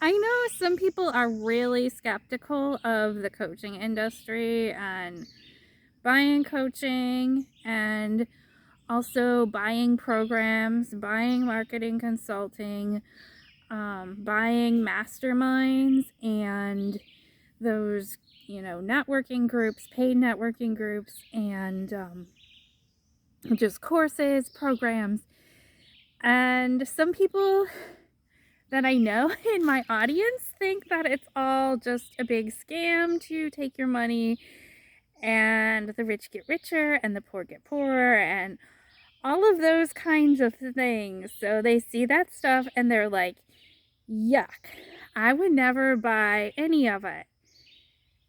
I know some people are really skeptical of the coaching industry and buying coaching and also buying programs, buying marketing consulting, buying masterminds and those, networking groups, paid networking groups, and just courses, programs. And some people that I know in my audience think that it's all just a big scam to take your money, and the rich get richer and the poor get poorer and all of those kinds of things. So they see that stuff and they're like, yuck, I would never buy any of it.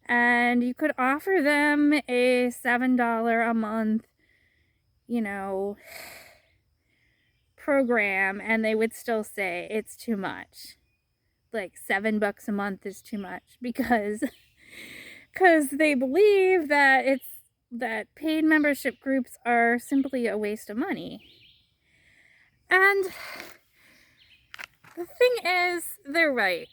And you could offer them a $7 a month, program, and they would still say it's too much. Like $7 a month is too much because they believe that paid membership groups are simply a waste of money. And the thing is, they're right.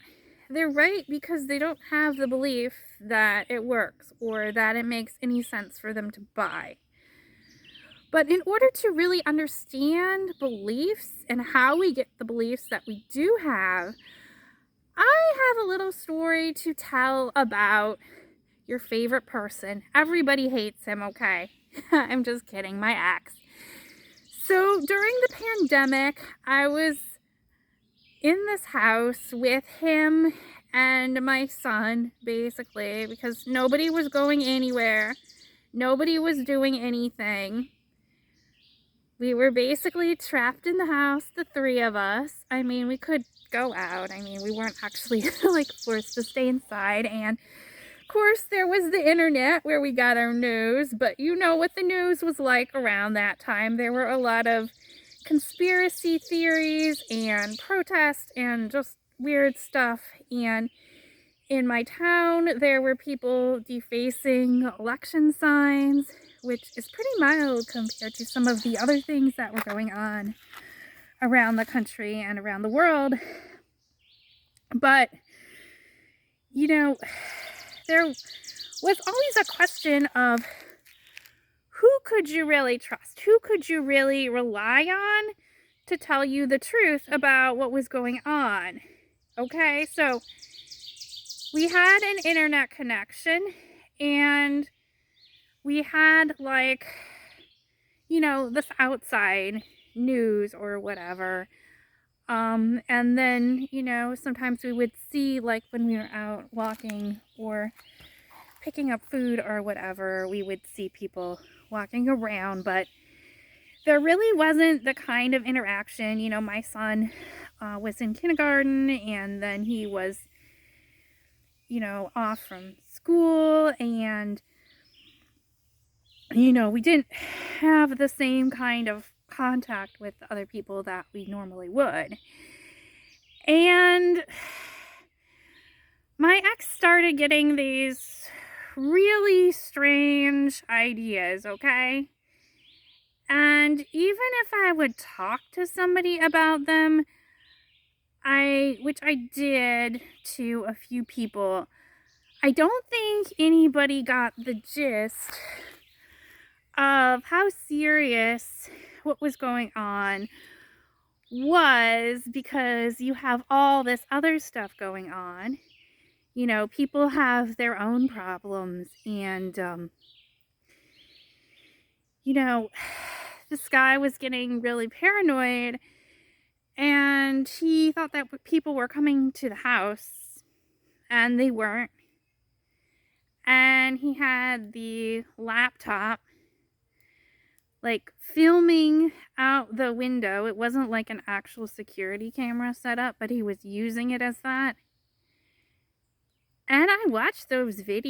They're right because they don't have the belief that it works or that it makes any sense for them to buy. But in order to really understand beliefs and how we get the beliefs that we do have, I have a little story to tell about your favorite person. Everybody hates him, okay? I'm just kidding, my ex. So during the pandemic, I was in this house with him and my son, basically, because nobody was going anywhere. Nobody was doing anything. We were basically trapped in the house, the three of us. I mean, we could go out. I mean, we weren't actually forced to stay inside. And of course, there was the internet where we got our news, but you know what the news was like around that time. There were a lot of conspiracy theories and protests and just weird stuff. And in my town, there were people defacing election signs, which is pretty mild compared to some of the other things that were going on around the country and around the world. But, there was always a question of who could you really trust? Who could you really rely on to tell you the truth about what was going on? Okay, so we had an internet connection and we had this outside news or whatever. And then, sometimes we would see, like, when we were out walking or picking up food or whatever, we would see people walking around, but there really wasn't the kind of interaction. My son was in kindergarten, and then he was, off from school, and, we didn't have the same kind of contact with other people that we normally would. And my ex started getting these really strange ideas, okay? And even if I would talk to somebody about them, which I did to a few people, I don't think anybody got the gist of how serious what was going on was, because you have all this other stuff going on. People have their own problems, and this guy was getting really paranoid, and he thought that people were coming to the house, and they weren't. And he had the laptop filming out the window. It wasn't like an actual security camera set up, but he was using it as that. And I watched those videos.